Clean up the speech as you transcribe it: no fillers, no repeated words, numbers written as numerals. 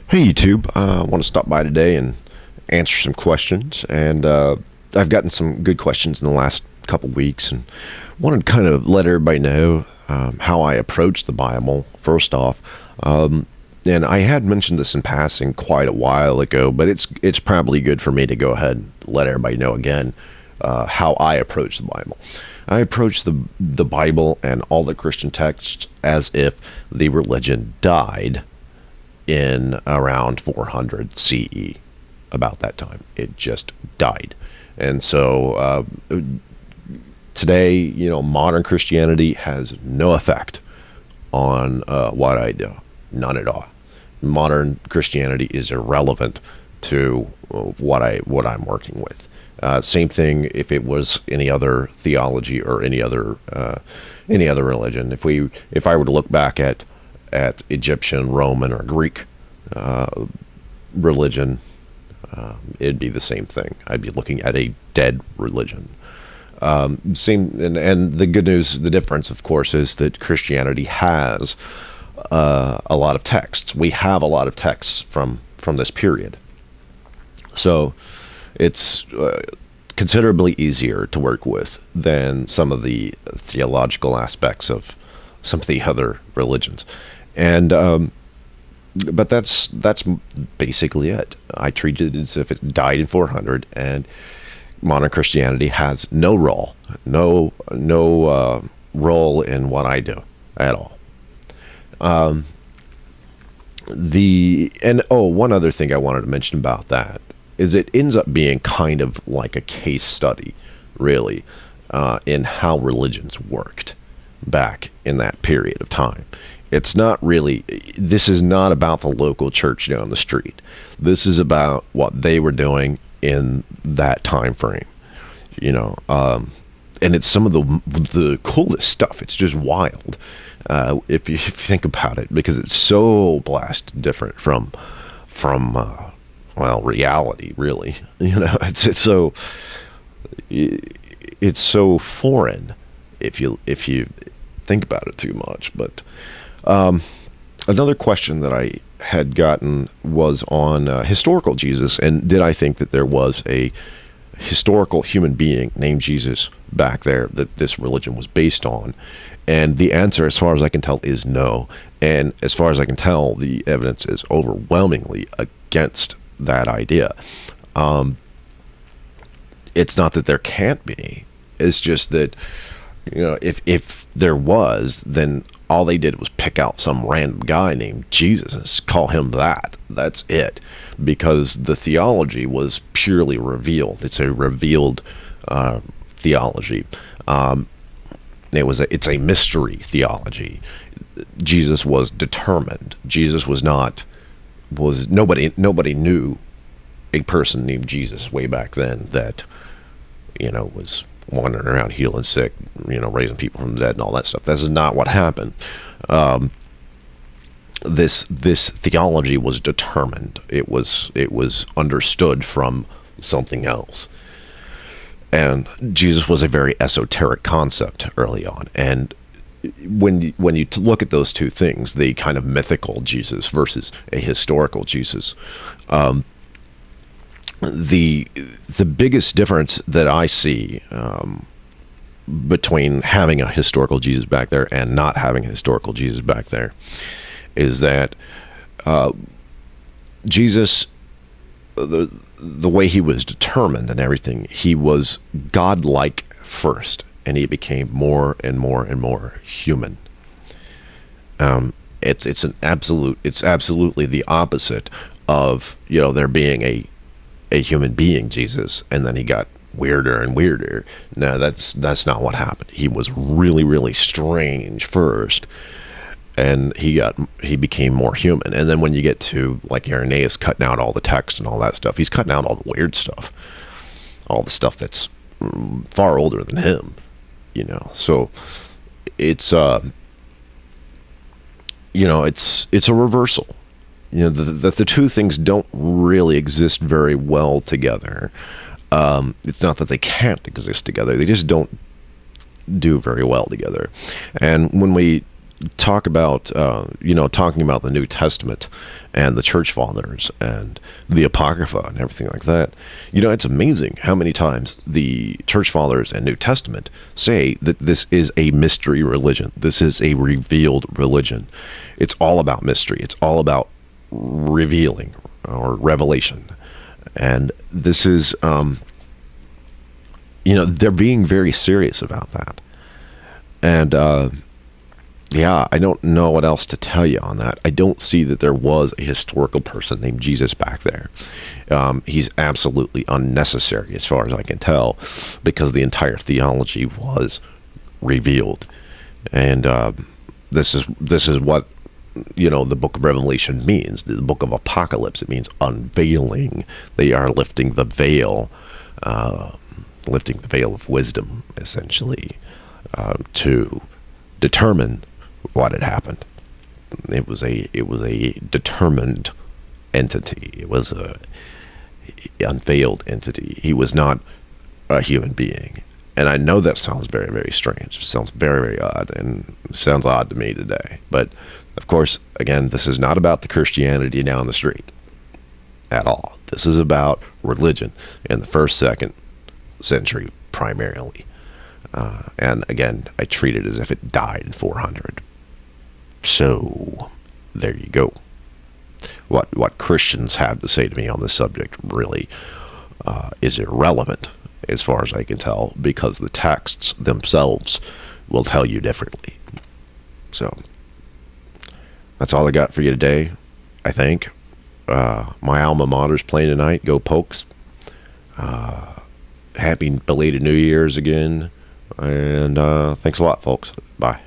Hey YouTube, I want to stop by today and answer some questions, and I've gotten some good questions in the last couple weeks, and wanted to kind of let everybody know how I approach the Bible, first off. And I had mentioned this in passing quite a while ago, but it's probably good for me to go ahead and let everybody know again how I approach the Bible. I approach the Bible and all the Christian texts as if the religion died in around 400 CE. About that time, it just died. And so today, you know, modern Christianity has no effect on what I do. None at all. Modern Christianity is irrelevant to what I'm working with. Same thing if it was any other theology or any other religion. If I were to look back at Egyptian, Roman, or Greek religion, it'd be the same thing. I'd be looking at a dead religion. Same, and the good news, the difference, of course, is that Christianity has a lot of texts. We have a lot of texts from this period, so it's considerably easier to work with than some of the theological aspects of some of the other religions. And but that's basically it. I treat it as if it died in 400, and modern Christianity has no role in what I do at all. One other thing I wanted to mention about that is it ends up being kind of like a case study, really, in how religions worked back in that period of time. It's not really, this is not about the local church down the street. This is about what they were doing in that time frame, you know. And it's some of the coolest stuff. It's just wild if you think about it, because it's so blessed different from well, reality, really. You know, it's so foreign if you think about it too much. But another question that I had gotten was on historical Jesus, and did I think that there was a historical human being named Jesus back there that this religion was based on? And the answer, as far as I can tell, is no. And as far as I can tell, the evidence is overwhelmingly against that idea. It's not that there can't be. It's just that, you know, if there was, then all they did was pick out some random guy named Jesus and call him that. That's it. Because the theology was purely revealed. It's a revealed theology. It's a mystery theology. Jesus was determined. Jesus was nobody knew a person named Jesus way back then that, you know, was wandering around healing sick, you know, raising people from the dead and all that stuff. This is not what happened. This theology was determined. It was understood from something else. And Jesus was a very esoteric concept early on. And when you look at those two things, the kind of mythical Jesus versus a historical Jesus, the biggest difference that I see between having a historical Jesus back there and not having a historical Jesus back there is that Jesus, the way he was determined and everything, he was godlike first, and he became more and more and more human. It's absolutely the opposite of, you know, there being a human being Jesus, and then he got weirder and weirder. No, that's not what happened. He was really, really strange first, and he became more human. And then when you get to, like, Irenaeus cutting out all the text and all that stuff, he's cutting out all the weird stuff, all the stuff that's far older than him, you know. So it's you know, it's a reversal. You know, the two things don't really exist very well together. It's not that they can't exist together, they just don't do very well together. And when we talk about, talking about the New Testament and the church fathers and the Apocrypha and everything like that, it's amazing how many times the church fathers and New Testament say that this is a mystery religion. This is a revealed religion. It's all about mystery. It's all about revealing or revelation. And this is, they're being very serious about that. And, I don't know what else to tell you on that. I don't see that there was a historical person named Jesus back there. He's absolutely unnecessary as far as I can tell, because the entire theology was revealed. And this is what, the book of Revelation means. The book of Apocalypse, it means unveiling. They are lifting the veil of wisdom, essentially, to determine what had happened. It was a determined entity. It was a unveiled entity. He was not a human being. And I know that sounds very, very strange. It sounds very, very odd, and it sounds odd to me today. But of course, again, this is not about the Christianity down the street at all. This is about religion in the first, second century primarily. And again, I treat it as if it died in 400. So there you go. What Christians have to say to me on this subject really is irrelevant as far as I can tell, because the texts themselves will tell you differently. So that's all I got for you today, I think. My alma mater's playing tonight. Go Pokes. Happy belated New Year's again. And thanks a lot, folks. Bye.